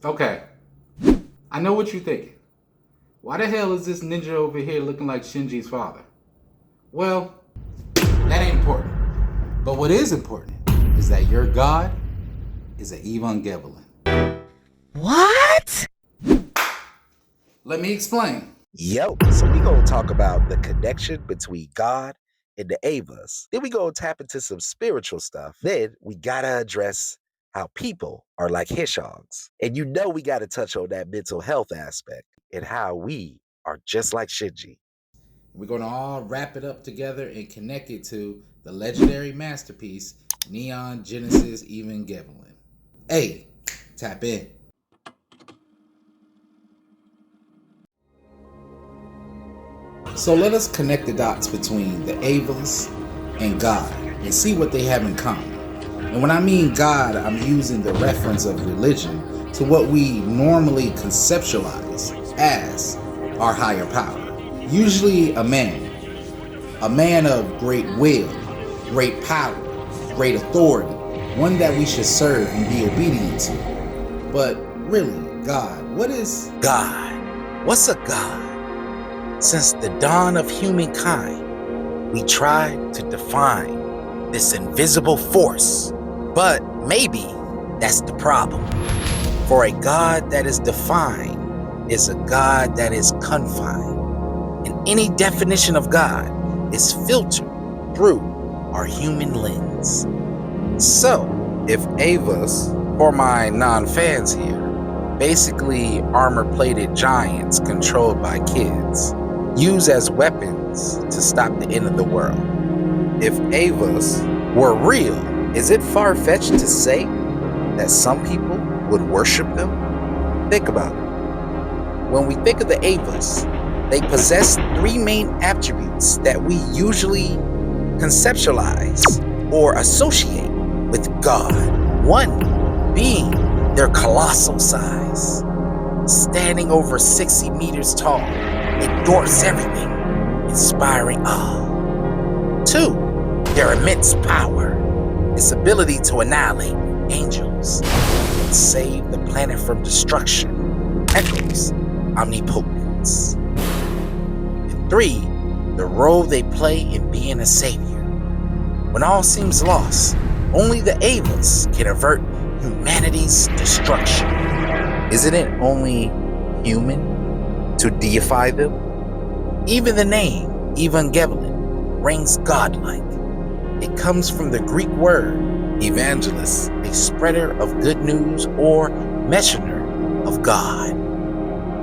Okay, I know what you're thinking. Why the hell is this ninja over here looking like Shinji's father? Well, that ain't important. But what is important is that your God is an Evangelion. What? Let me explain. So we gonna talk about the connection between God and the Avas. Then we gonna tap into some spiritual stuff. Then we gotta address how people are like hedgehogs. And we gotta touch on that mental health aspect and how we are just like Shinji. We're going to all wrap it up together and connect it to the legendary masterpiece, Neon Genesis Evangelion. Hey, tap in. So let us connect the dots between the Avas and God and see what they have in common. And when I mean God, I'm using the reference of religion to what we normally conceptualize as our higher power. Usually a man of great will, great power, great authority, one that we should serve and be obedient to. But really, God, what is God? What's a God? Since the dawn of humankind, we tried to define this invisible force. But maybe that's the problem. For a God that is defined is a God that is confined. And any definition of God is filtered through our human lens. So, if Avas, for my non-fans here, basically armor-plated giants controlled by kids, used as weapons to stop the end of the world. If Avas were real, is it far-fetched to say that some people would worship them? Think about it. When we think of the Avas, they possess three main attributes that we usually conceptualize or associate with God. One being their colossal size, standing over 60 meters tall. It dwarfs everything, inspiring awe. Two, their immense power, its ability to annihilate angels and save the planet from destruction, echoes omnipotence. And three, the role they play in being a savior. When all seems lost, only the Avas can avert humanity's destruction. Isn't it only human to deify them? Even the name Evangelion rings godlike. It comes from the Greek word evangelist, a spreader of good news or messenger of God.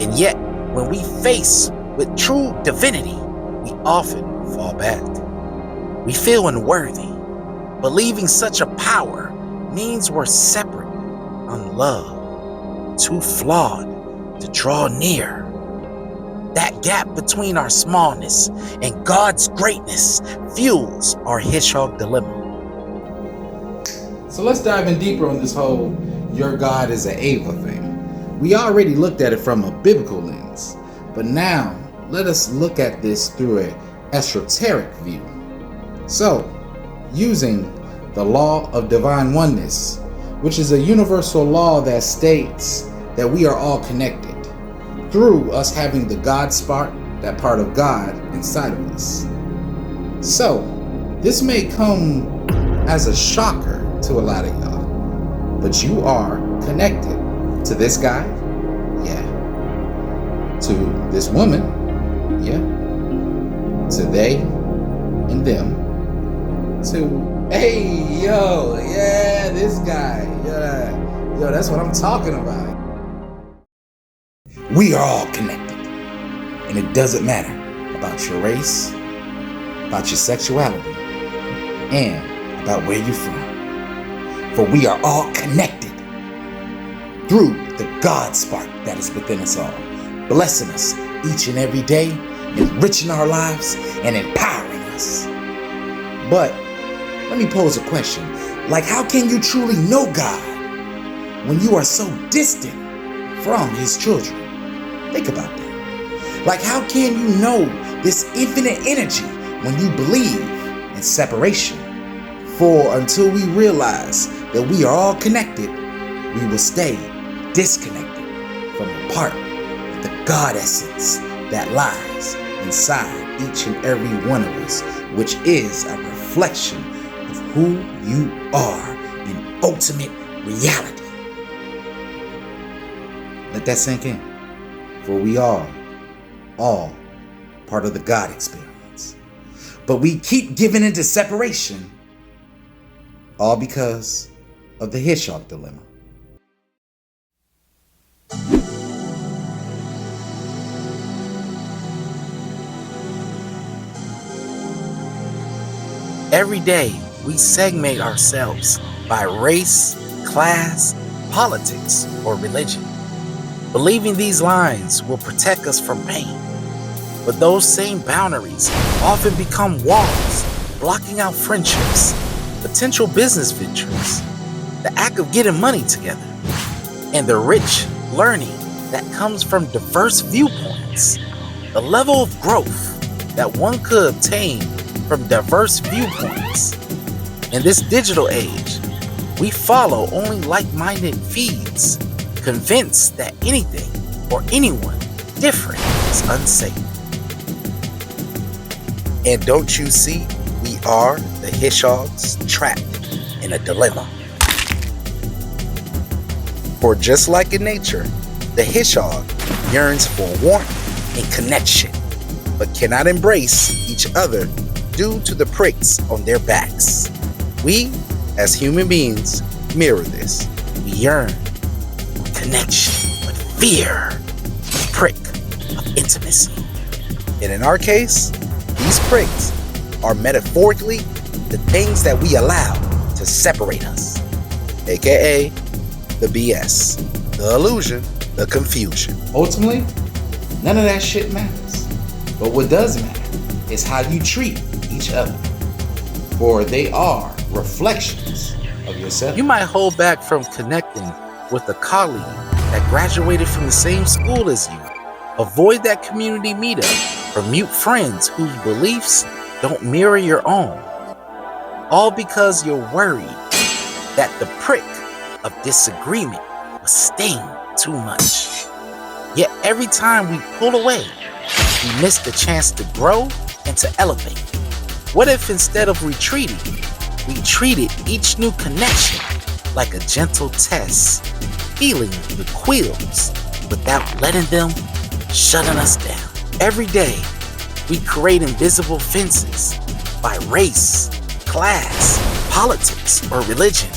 And yet, when we face with true divinity, we often fall back. We feel unworthy. Believing such a power means we're separate, unloved, too flawed to draw near. That gap between our smallness and God's greatness fuels our hedgehog dilemma. So let's dive in deeper on this whole your God is an Ava thing. We already looked at it from a biblical lens, but now let us look at this through an esoteric view. So, using the law of divine oneness, which is a universal law that states that we are all connected through us having the God spark, that part of God inside of us. So, this may come as a shocker to a lot of y'all, but you are connected to this guy, yeah, to this woman, yeah, to they and them, to hey, yo, yeah, this guy, yeah, yo, that's what I'm talking about. We are all connected, and it doesn't matter about your race, about your sexuality, and about where you're from. For we are all connected through the God spark that is within us all, blessing us each and every day, enriching our lives, and empowering us. But let me pose a question. Like, how can you truly know God when you are so distant from His children? Think about that. Like, how can you know this infinite energy when you believe in separation? For until we realize that we are all connected, we will stay disconnected from the part of the God essence that lies inside each and every one of us, which is a reflection of who you are in ultimate reality. Let that sink in, for we are all part of the God experience. But we keep giving into separation, all because of the Hedgehog dilemma. Every day, we segment ourselves by race, class, politics, or religion, believing these lines will protect us from pain. But those same boundaries often become walls, blocking out friendships, potential business ventures, the act of getting money together, and the rich learning that comes from diverse viewpoints. The level of growth that one could obtain from diverse viewpoints. In this digital age, we follow only like-minded feeds, convinced that anything or anyone different is unsafe. And don't you see, we are the Hedgehogs trapped in a dilemma. For just like in nature, the hedgehog yearns for warmth and connection, but cannot embrace each other due to the pricks on their backs. We, as human beings, mirror this. We yearn for connection, but fear the prick of intimacy. And in our case, these pricks are metaphorically the things that we allow to separate us, aka the BS, the illusion, the confusion. Ultimately, none of that shit matters. But what does matter is how you treat each other, for they are reflections of yourself. You might hold back from connecting with a colleague that graduated from the same school as you. Avoid that community meetup or mute friends whose beliefs don't mirror your own. All because you're worried that the prick of disagreement will sting too much. Yet every time we pull away, we miss the chance to grow and to elevate. What if instead of retreating, we treated each new connection like a gentle test, feeling the quills without letting them shutting us down? Every day, we create invisible fences by race, class, politics, or religion,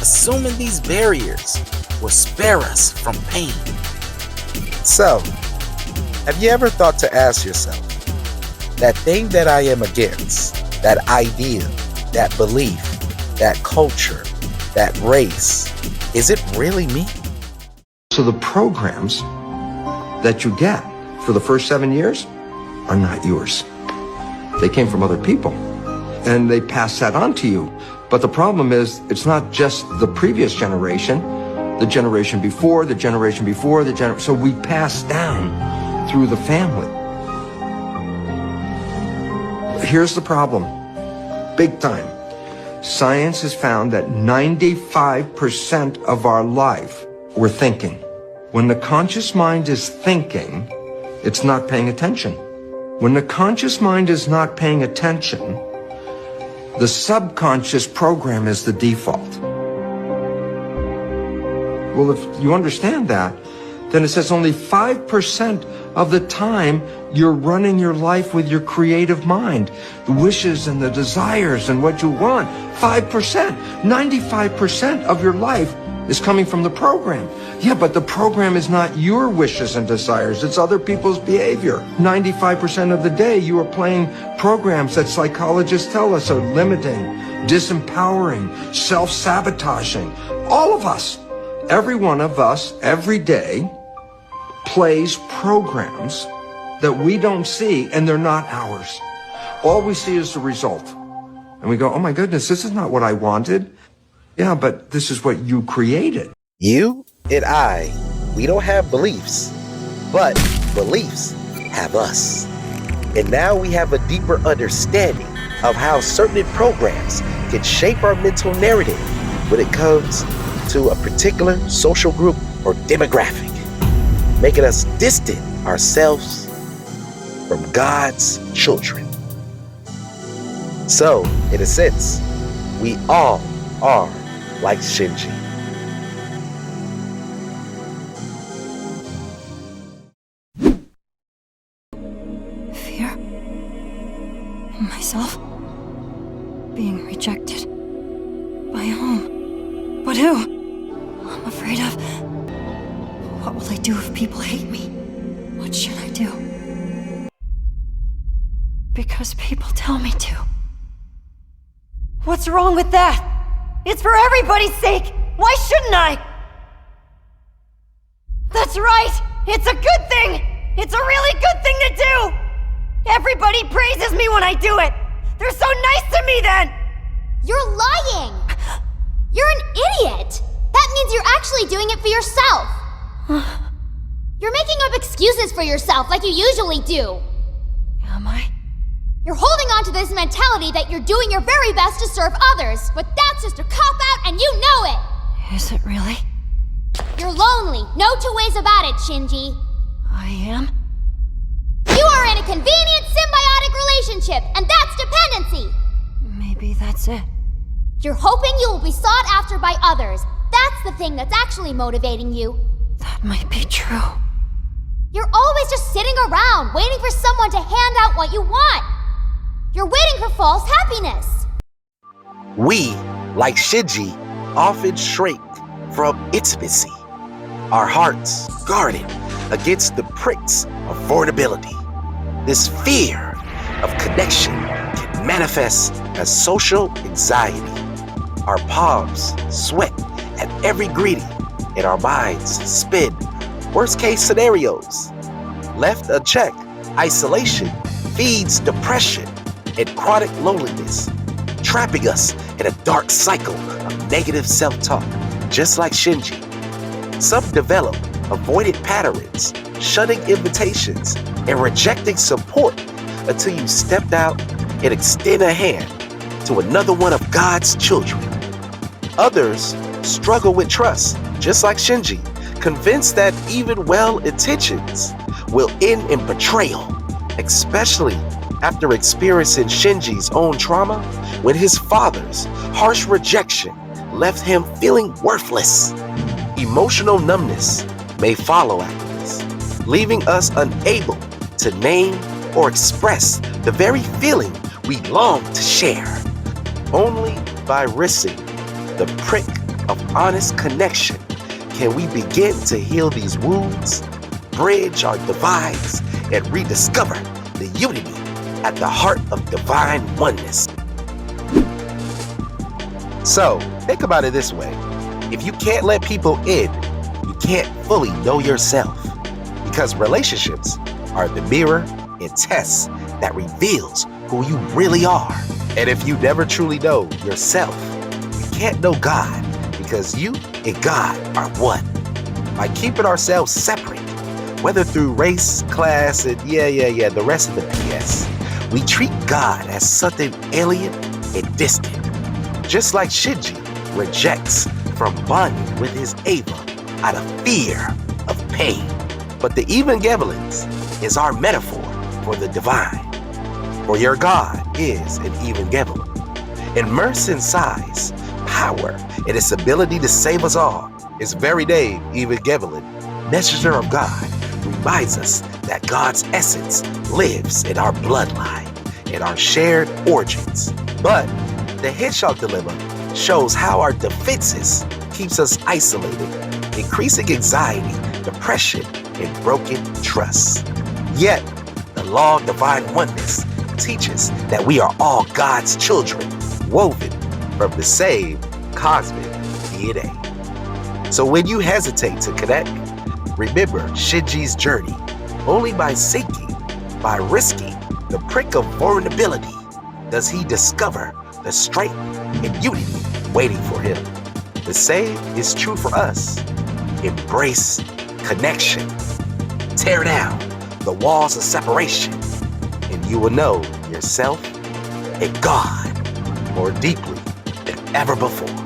assuming these barriers will spare us from pain. So, have you ever thought to ask yourself, that thing that I am against, that idea, that belief, that culture, that race, is it really me? So the programs that you get for the first 7 years are not yours. They came from other people and they pass that on to you. But the problem is, it's not just the previous generation, the generation before, the generation before, so we pass down through the family. Here's the problem, big time. Science has found that 95% of our life we're thinking. When the conscious mind is thinking, it's not paying attention. When the conscious mind is not paying attention, the subconscious program is the default. Well, if you understand that, then it says only 5% of the time you're running your life with your creative mind, the wishes and the desires and what you want. 5%, 95% of your life is coming from the program. Yeah, but the program is not your wishes and desires. It's other people's behavior. 95% of the day you are playing programs that psychologists tell us are limiting, disempowering, self-sabotaging. All of us, every one of us, every day, plays programs that we don't see, and they're not ours. All we see is the result. And we go, oh my goodness, this is not what I wanted. Yeah, but this is what you created. You and I, we don't have beliefs, but beliefs have us. And now we have a deeper understanding of how certain programs can shape our mental narrative when it comes to a particular social group or demographic, making us distant ourselves from God's children. So, in a sense, we all are like Shinji. Fear in myself, being rejected. By whom? But who? I'm afraid of. What will I do if people hate me? What should I do? Because people tell me to. What's wrong with that? It's for everybody's sake! Why shouldn't I? That's right! It's a good thing! It's a really good thing to do! Everybody praises me when I do it! They're so nice to me then! You're lying! You're an idiot! That means you're actually doing it for yourself! You're making up excuses for yourself like you usually do! Am I? You're holding on to this mentality that you're doing your very best to serve others, but that's just a cop-out and you know it! Is it really? You're lonely, no two ways about it, Shinji. I am? You are in a convenient symbiotic relationship, and that's dependency! Maybe that's it. You're hoping you will be sought after by others. That's the thing that's actually motivating you. That might be true. You're always just sitting around, waiting for someone to hand out what you want. You're waiting for false happiness. We, like Shinji, often shrink from intimacy. Our hearts guarded against the pricks of vulnerability. This fear of connection can manifest as social anxiety. Our palms sweat at every greeting, and our minds spin worst-case scenarios. Left unchecked, isolation feeds depression and chronic loneliness, trapping us in a dark cycle of negative self-talk, just like Shinji. Some develop avoidant patterns, shunning invitations, and rejecting support until you stepped out and extend a hand to another one of God's children. Others struggle with trust, just like Shinji, convinced that even well-intentions will end in betrayal, especially after experiencing Shinji's own trauma when his father's harsh rejection left him feeling worthless. Emotional numbness may follow after this, leaving us unable to name or express the very feeling we long to share. Only by risking the prick of honest connection can we begin to heal these wounds, bridge our divides, and rediscover the unity at the heart of divine oneness. So, think about it this way. If you can't let people in, you can't fully know yourself. Because relationships are the mirror and test that reveals who you really are. And if you never truly know yourself, you can't know God, because you and God are one. By keeping ourselves separate, whether through race, class, and the rest of the BS, we treat God as something alien and distant. Just like Shinji rejects from bonding with his Ava out of fear of pain. But the Evangelions is our metaphor for the divine. For your God is an Evangelion, immersed in size, power, and its ability to save us all. Its very name, Evangelion, messenger of God, reminds us that God's essence lives in our bloodline and our shared origins. But the Hedgehog dilemma shows how our defenses keeps us isolated, increasing anxiety, depression, and broken trust. Yet, the law of divine oneness teaches that we are all God's children, woven from the same cosmic DNA. So when you hesitate to connect, remember Shinji's journey. Only by seeking, by risking the prick of vulnerability, does he discover the strength and unity waiting for him. The same is true for us. Embrace connection. Tear down the walls of separation, and you will know yourself and God more deeply than ever before.